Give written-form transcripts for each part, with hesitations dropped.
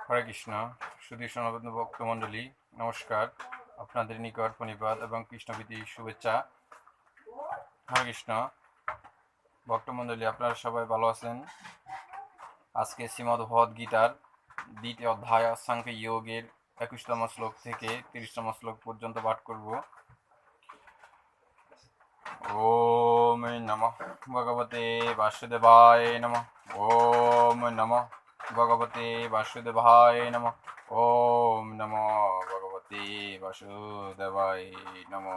হরে কৃষ্ণ। সুধী সনাতন ভক্তমণ্ডলী, নমস্কার। আপনাদের নিকট প্রণিপাত এবং কৃষ্ণপ্রীতি শুভেচ্ছা। হরে কৃষ্ণ ভক্তমণ্ডলী, আপনারা সবাই ভালো আছেন? আজকে শ্রীমদ্ ভগবদ গীতার দ্বিতীয় অধ্যায় সাংখ্য যোগের 21তম শ্লোক থেকে 30তম শ্লোক পর্যন্ত পাঠ করব। ওম নমঃ ভগবতে বাসুদেবায় নমঃ। ওম নমঃ ভগবতে বাসুদেবায় নমঃ। ওম নমো ভগবতে বাসুদেবায় নমঃ।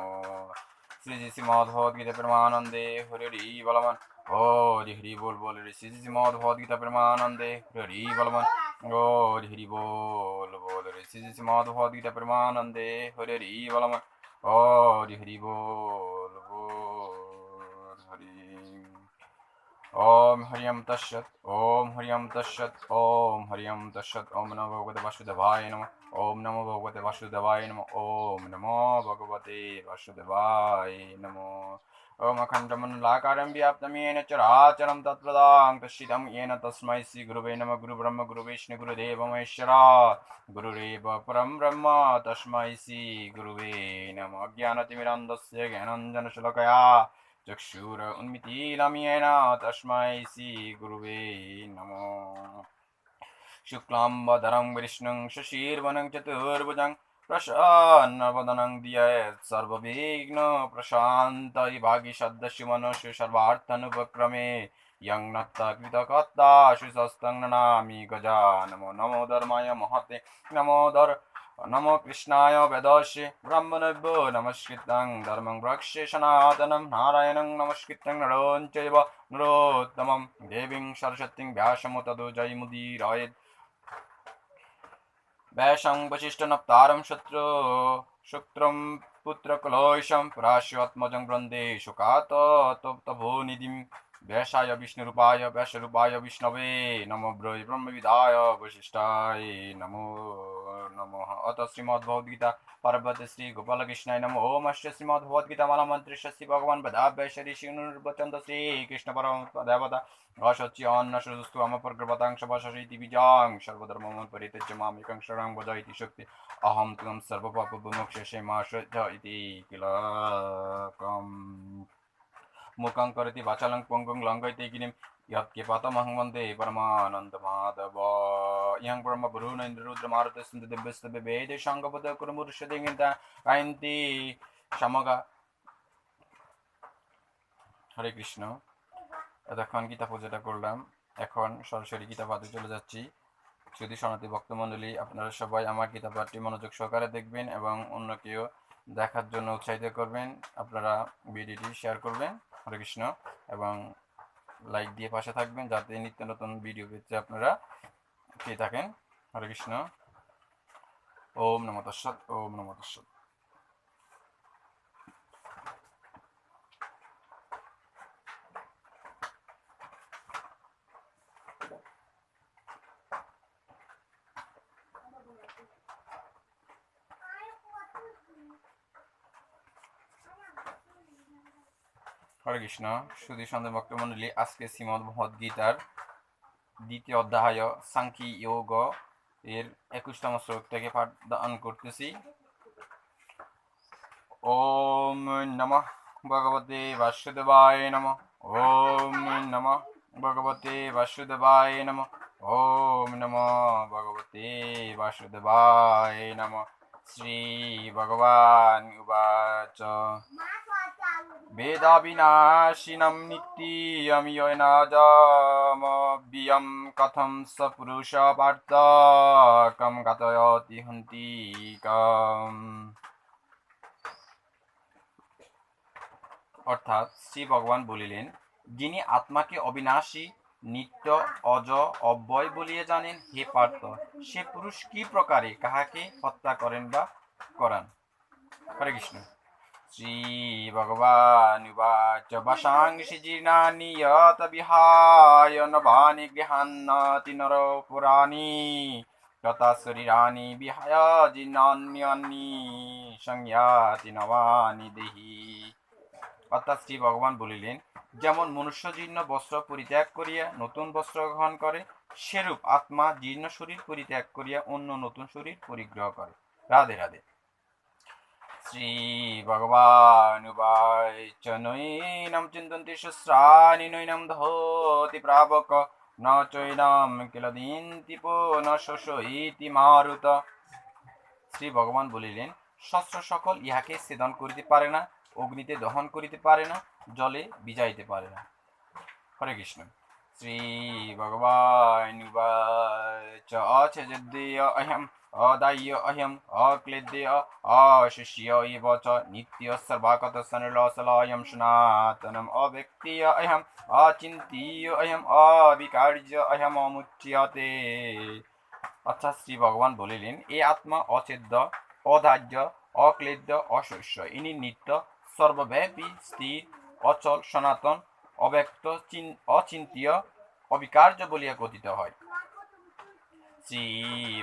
শ্রী শ্রীমদ্ ভগবদ গীতা প্রেমানন্দে হরি হরি বলবান। হরি হরি বল বল রে শ্রী শ্রীমদ্ ভগবদ গীতা প্রেমানন্দে হরি হরি বলবান। হরি হরি বল বল রে শ্রী শ্রীমদ্ ভগবদ গীতা প্রেমানন্দে হরি হরি বলবান। হরি হরি বল বল হরি। ओम हरियम तस्सत्। ओम हरियम तस्सत्। ओम हरियम तस्सत्। ओम नमो भगवते वासुदेवाय नमः। ओम नमो भगवते वासुदेवाय नमः। ओम नमो भगवते वासुदेवाय नमः। ओम अखण्डमण्डलाकारं व्याप्तं येन चराचरं तत्पदां तस्थितं येन तस्मै श्रीगुरुवे नमः। गुरुब्रह्म गुरुविष्णु गुरुदेवो महेश्वरात् गुरुरेव परं ब्रह्म तस्मै श्रीगुरुवे नमः। अज्ञानतिमिरान्धस्य ज्ञानाञ्जनशलाकया चक्षुर उन्मिलितं येन तस्मै श्रीगुरुवे नमः। शुक्लाम्बरधरं विष्णुं शशिवर्णं चतुर्भुजं प्रसन्नवदनं ध्यायेत् सर्वविघ्नोपशान्तये। भाग्यशब्दस्य मनसो सर्वार्थानुपक्रमे यं नत्वा कृतकर्तासु स्वस्तं नमामि गजाननो। नमो धर्माय महते नमो कृष्णाय वेदस्य ब्रह्मणभ्यो नमस्कृतं धर्मं वृक्षे सनातनं नारायणं नमस्कृतं नरं चैव नरोत्तमं देवीं सरस्वतीं व्यासं ततो जयमुदीरयेत्। वैशं वसिष्ठनप्तारं शुक्रं पुत्रकलौषं पराशरात्मजं वन्दे शुकातभोनिधिं। व्यासाय विष्णुरूपाय व्यासरूपाय विष्णवे नमो ब्रह्मविदाय वसिष्ठाय नमो नमः। अथ श्रीमद्भगवद्गीता पार्वती श्री गोपालकृष्णाय नमः। ओम अस्य श्रीमद्भगवद्गीता मालामन्त्रस्य श्री भगवान् वदाभ्य श्री श्रीनुर्वचन्त श्रीकृष्ण परमदेवता असच्यन्नस्तु अमप्रकृपतां शपशरीति बीजां सर्वधर्मं परित्यज्य मामेकं शरणं व्रज इति शक्ति अहं त्वं सर्वपापविमोक्षयिष्ये मा श्रद्धा इति किलकम्। मूकं करोति वाचालं पङ्गुं लङ्घयति गिरिं यत्किपातमहं वन्दे परमानन्दमाधव। यं ब्रह्मगुरुर्नरेन्द्ररुद्रमारुतस्तुतिदिव्यस्तवे वेदेशाङ्गपदकुरुमुरुषदिङ्गिता कायन्ति समगा। হরে কৃষ্ণ। এতক্ষণ গীতা পূজাটা করলাম, এখন সরাসরি গীতা পাঠে চলে যাচ্ছি। যদি সনাতী ভক্তমণ্ডলী, আপনারা সবাই আমার গীতা পাঠটি মনোযোগ সহকারে দেখবেন এবং অন্যকেও দেখার জন্য উৎসাহিত করবেন। আপনারা ভিডিওটি শেয়ার করবেন, হরে কৃষ্ণ, এবং লাইক দিয়ে পাশে থাকবেন যাতে নিত্য নতুন ভিডিও পেতে আপনারা পেয়ে থাকেন। হরে কৃষ্ণ। ওম নমঃ তৎসৎ। ওম নমঃ তৎসৎ। হরে কৃষ্ণ। সুধী সন্দেহ ভক্তমণ্ডলী, আজকে শ্রীমদ্ ভগবদ গীতার দ্বিতীয় অধ্যায় সাংখ্য যোগ এর 21তম শ্লোক থেকে পাঠদান করতেছি। ওম নমঃ ভগবতে বাসুদেবায় নমঃ। ওম নমঃ ভগবতে বাসুদেবায় নমঃ। ওম নমো ভগবতে বাসুদেবায় নমঃ। শ্রী ভগবান উবাচ वेदाविनाशिनं नित्यं येनाजमव्ययं कथं स पुरुषः पार्थ कं घातयति हन्तिकम्। অর্থাৎ শ্রী ভগবান বলিলেন, যিনি আত্মাকে অবিনাশী, নিত্য, অজ, অব্যয় বলিয়ে জানেন, হে পার্থ, সে পুরুষ কি প্রকারে কাহাকে হত্যা করেন বা করান। হরে কৃষ্ণ। শ্রী ভগবান উবাচ বশাংসি জীর্ণানি যত বিহায় নবানি গৃহান্নাতি নরো পুরাণি তথা শরীরানি বিহায় জীর্ণান্যানি সংয়াতি নবানি দেহি। অর্থাৎ শ্রী ভগবান বলিলেন, যেমন মনুষ্য জীর্ণ বস্ত্র পরিত্যাগ করিয়া নতুন বস্ত্র গ্রহণ করে, সেরূপ আত্মা জীর্ণ শরীর পরিত্যাগ করিয়া অন্য নতুন শরীর পরিগ্রহ করে। রাধে রাধে। শ্রী ভগবান উবাচ নৈনম চিন্তন্তি সহস্রাণি নৈনম দহতি প্রাবক ন চৈনম কিল দিন্তি পুনঃ শোষয়িতি মারুত। শ্রী ভগবান বলিলেন, শস্ত্র সকল ইহাকে ছেদন করিতে পারে না, অগ্নিতে দহন করিতে পারে না, জলে ভিজাইতে পারে না। হরে কৃষ্ণ। শ্রী ভগবান উবাচ অছেদ্যেয় অহম অদাহ্য অহম অক্লেদ্য অশিষ্য এব চ নিত্য সর্বাগত সনির্লসলয়ম সনাতনম অব্যক্তীয় অহম অচিন্তীয় অহম অবিকার্য অহম অমুচ্যতে। অর্থাৎ শ্রী ভগবান বলিলেন, এই আত্মা অছেদ্য, অধার্য, অক্লেদ্য, অশস্য। ইনি নিত্য, সর্বব্যাপী, স্থির, অচল, সনাতন, অব্যক্ত, অচিন্তীয়, অবিকার্য বলিয়া কথিত হয়। শ্রী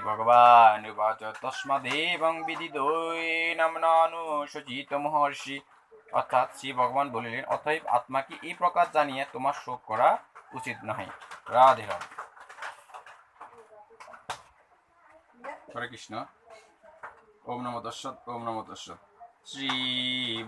ভগবান উবাচ তস্মাদেবং বিদিতৈনম নানুশোচিত মহর্ষি। অর্থাৎ শ্রী ভগবান বলিলেন, অতএব আত্মাকে এই প্রকার জানিয়ে তোমার শোক করা উচিত নহে। রাধে রাধে। হরে কৃষ্ণ। ওম নমো তস্সৎ, ওম নমো তস্সৎ। শ্রী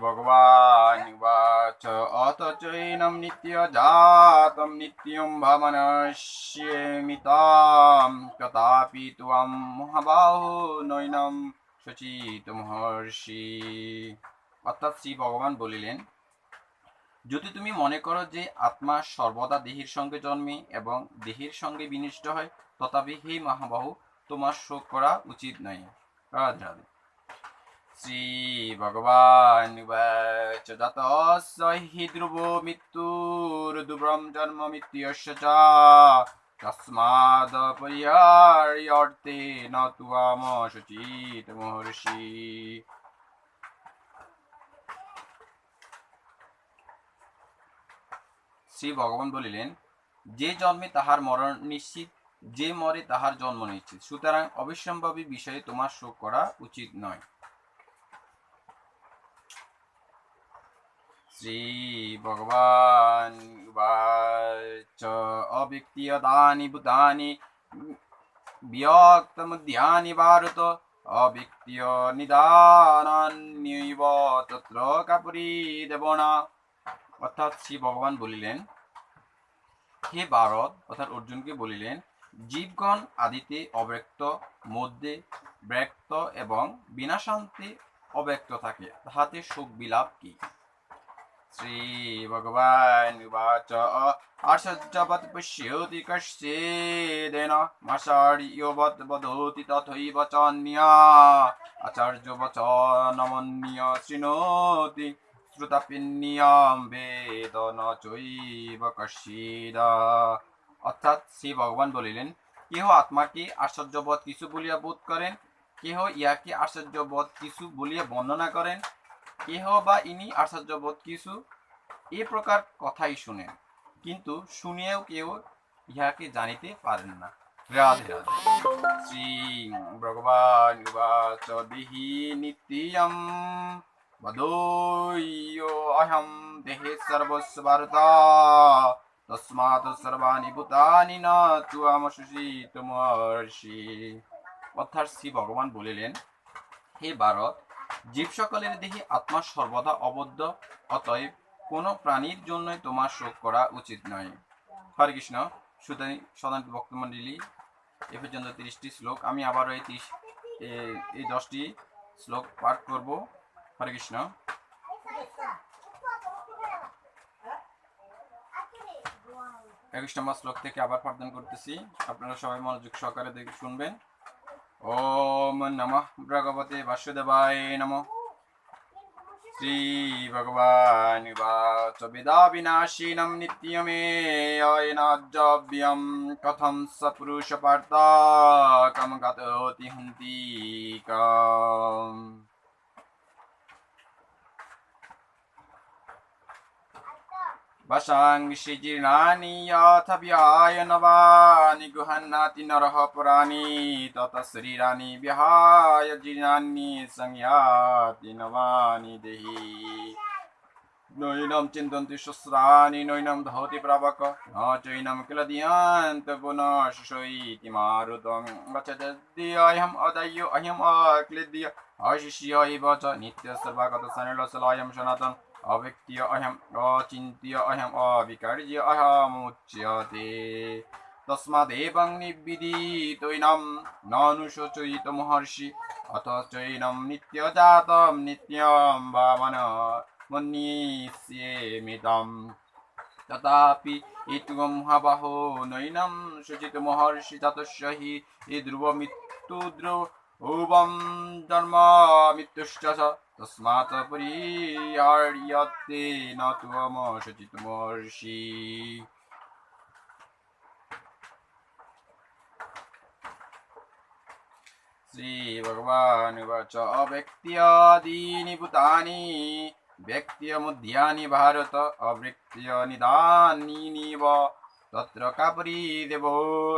ভগবান উবাচ অত চৈনম নিত্য জাতম নিত্যম ভাবনস্যেমিতাম তথাপি ত্বম মহাবাহো নৈনম শোচিত মহর্ষি। অর্থাৎ শ্রী ভগবান বলিলেন, যদি তুমি মনে করো যে আত্মা সর্বদা দেহের সঙ্গে জন্মে এবং দেহের সঙ্গে বিনষ্ট হয়, তথাপি হে মহাবাহু, তোমার শোক করা উচিত নয়। রাধে রাধে। শ্রী ভগবান উবাচ যতস্য হি ধ্রুবো মৃত্যুর্দুর্বম জন্ম মৃত্যুস্য চ তস্মাদ পরিহার্যর্থে ন ত্বম শোচিত মহর্ষি। শ্রী ভগবান বলিলেন, যে জন্মে তাহার মরণ নিশ্চিত, যে মরে তাহার জন্ম নিশ্চিত, সুতরাং অবশ্যম্ভাবী বিষয়ে তোমার শোক করা উচিত নয়। শ্রী ভগবান উবাচ অব্যক্তীয়তানি ভূতানি বিয়ক্তমধ্যানি ভারত অব্যক্তীয় নিদানান্যৈব তত্র কাপুরী দেবনা। অর্থাৎ শ্রী ভগবান বলিলেন, হে ভারত, অর্থাৎ অর্জুনকে বলিলেন, জীবগণ আদিতে অব্যক্ত, মধ্যে ব্যক্ত এবং বিনাশান্তে অব্যক্ত থাকে, তাহাতে শোক বিলাপ কি? শ্রী ভগবান উবাচ আশ্চর্যবৎ পশ্যতি কশ্চিদেন মাশার্যবৎ বদতি তথৈব চান্যা আচার্যবচনমন্য শৃণোতি শ্রুতাপিন্যাম বেদ ন চৈব কশ্চিদ। অর্থাৎ শ্রী ভগবান বলিলেন, কেহ আত্মাকে আশ্চর্যবোধ কিছু বলিয়া বোধ করেন, কেহ ইহাকে আশ্চর্যবোধ কিছু বলিয়া বর্ণনা করেন, কেহ বা ইনি আশ্চর্যবোধ কিছু এ প্রকার কথাই শুনেন, কিন্তু শুনিয়াও কেউ ইহাকে জানিতে পারেন না। রাধে রাধে। শ্রী ভগবান উবাচ দেহি নিত্যম বদোয়ো অহম দেহে সর্বস্ব ভারত তস্মাৎ সর্বাণি ভূতানি ন ত্বম শোচিত মহর্ষি। অর্থাৎ শ্রী ভগবান বলিলেন, হে ভারত, জীব সকলের দেহে আত্মা সর্বদা অবদ্ধ, অতএব কোন প্রাণীর জন্যই তোমার শোক করা উচিত নয়। হরে কৃষ্ণ। সদান্ত ভক্তমণ্ডলী, এ পর্যন্ত 30টি শ্লোক, আমি আবারও এই 10টি শ্লোক পাঠ করব। হরে কৃষ্ণ। 21 নম্বর শ্লোক থেকে আবার পাঠদান করতেছি, আপনারা সবাই মনোযোগ সহকারে দেখে শুনবেন। ওম নমঃ ভগবতে বাসুদেবায় নমঃ। শ্রী ভগবান উবাচ বেদা বিনাশিনম নিত্যমেয়নাজ্জব্যম কথম স পুরুষ পার্থ কম গতোতি হন্তিকাম। বশাংসি জীর্ণানি যথাব্যায় নবানি গুহন্নাতি নরঃ পুরাণি তত শরীরানি বিহায় জীর্ণানি সংয়াতি নবানি দেহি। নৈনম চিন্তন্তি সহস্রাণি নৈনম ধৌতি প্রাবক ন চৈনম কিল দিয়ান্ত পুনঃ শিশৈতি মারুতং গচ্ছদ্দি অহম অদয়্যো অহম অক্লেদ্য অশিষ্য এব চ নিত্য সর্বগত সনিলসলায়ম সনাতন অব্যক্ত্য অহম অচিন্ত্য অহম অবিকার্য অহমুচ্যতে তস্মাদেবং নিবিদিতৈনম নানুশোচয়িত মহর্ষি অথ চৈনম নিত্যজাতম নিত্যম ভাবন মন্যেষ্যেমিদম তথাপি ইত্বং মহাবাহো নৈনম শুচিত মহর্ষি ততস্য হি ধ্রুব মৃত্যু ধ্রুবম জন্ম মৃত্যুশ্চ চ তস্মাৎ পরিহার্যতে ন ত্বম শুচিত মহর্ষি। श्रीभगवानुवाच अव्यक्त्यादीनि भूतानि व्यक्त्यमुद्यानि भारत अव्यक्त्यनिदानीनिव तत्र का परिदेवो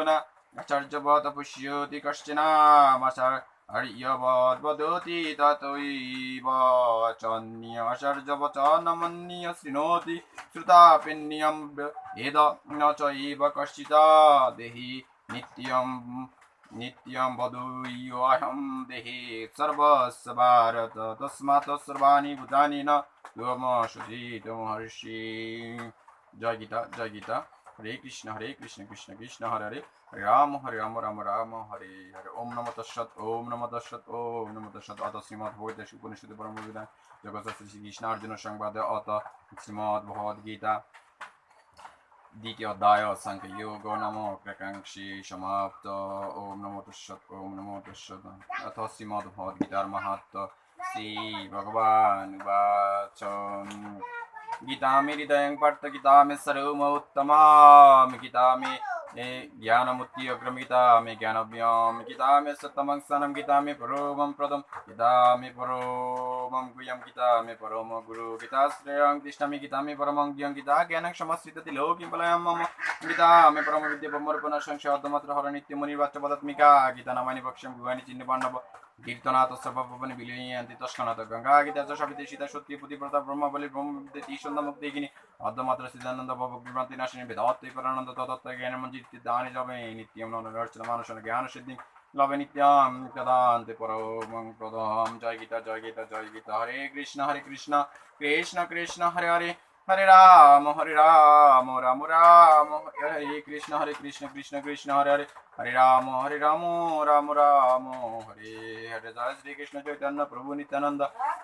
न आचार्यवत् पुष्यति कश्चनामचार्यवत् वदति तथैव चान्य आचार्यवत् न मन्य शृणोति श्रुताप्यन्यं वेद न चैव कश्चित् देहि नित्यं वधूयोऽहं देहे सर्वस्य भारत तस्मात् सर्वाणि भूतानि न त्वमशुचित महर्षि। जय गीता जय गीता। हरे कृष्ण कृष्ण कृष्ण हरे हरे हरे राम राम राम हरे हरे। ओम नमो तस्सत् ओम नमो तस्सत् ओम नमो तस्सत्। अथ श्रीमद्भगवद्गीता उपनिषदि परमविद्यायां जगतः श्रीकृष्णार्जुन संवादे अथ श्रीमद्भगवद्गीता द्वितीय अध्याय सांख्ययोगो नामो प्रकांक्षी समाप्त। ओम नमो तस्सत् ओम नमो तस्सत्। अथ श्रीमद्भगवद्गीतार महत्व श्री भगवान वाच गीता मे हृदयं पार्थ गीता मे सर्वोत्तमा गीता मे ज्ञानमुक्ति अग्रम गीता मे ज्ञानव्यम गीता मे सत्यमं स्थानं गीता मे परमं पदं गीता मे परमं गुह्यं गीता मे परम गुरु गीता श्रेयं तिष्ठामि गीता मे परमं ज्ञं गीता ज्ञानं समश्रितति लोके पलयं मम गीता मे परम विद्या ब्रह्मर्पण संशयमात्र हर नित्य मुनिर्वाच्य पदात्मिका गीता नामानि भक्ष्यं गुहानि चिन्ह पाण्डव कीर्तनात् सर्वपापानि विलीयन्ति तस्मात् गंगा गीता च सविते सीता सत्य पुतिव्रता ब्रह्मबलि ब्रह्मविद्या ईश्वरमुक्तिगिनि अद्वैमात्र सिद्धानंद भवभक्तिभ्रांति नाशिनी वेदांत परानंद तत्त्व ज्ञानमंजित दानि लभे नित्यं नरचन मानुषन ज्ञान सिद्धि लभे नित्यं तदान्ते परमं पदं। जय गीता जय गीता। हरे कृष्ण कृष्ण कृष्ण हरे हरे हरे राम राम राम हरे कृष्ण कृष्ण कृष्ण हरे हरे हरे राम राम राम हरे हरे। जय श्री कृष्ण चैतन्य प्रभु नित्यानंद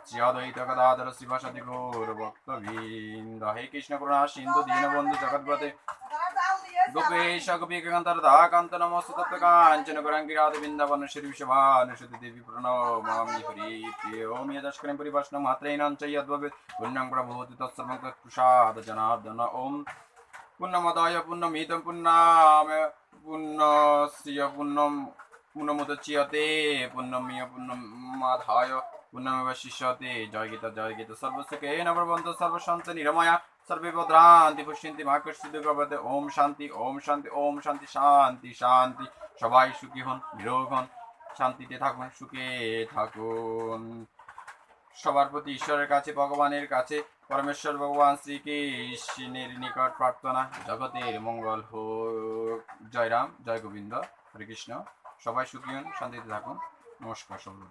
श्री अद्वैत गदाधर श्रीवासादि गौर भक्तवृंद। हे कृष्ण करुणा सिंधु दीनबंधु जगद्पते गोपेश गोपीकांत राधाकांत नमोस्तु तप्तकांचन गौरांगी राधे वृंदावन श्री विश्वभानुसुते देवी प्रणमामि हरि ओम यदस्करं परिभाषणं मात्रेण च यद्भवेत् पुण्यं प्रभूति तत्सर्वं तत्प्रसाद जनार्दन। ओम पुण्यमदाय पुण्यमिदं पुण्यस्य पुण्यमुदच्यते पुण्यमिह पुण्यमादाय पुण्यमेवावशिष्यते। जय गीता सर्वसुखेन भवन्तु सर्वशान्ति निरामया सर्वे भद्रान्ति पश्यन्ति मा कश्चित् दुःखभाग्। ओम शांति शांति शांति। সবাই সুখী হন নিরোগ হন শান্তিতে থাকুন সুখে থাকুন। সবার প্রতি ঈশ্বরের কাছে ভগবানের কাছে পরমেশ্বর ভগবান শ্রীকৃষ্ণের নিকট প্রার্থনা জগতের মঙ্গল হোক। জয় রাম জয় গোবিন্দ হরে কৃষ্ণ। সবাই সুখী হন শান্তিতে থাকুন। নমস্কার সবাই।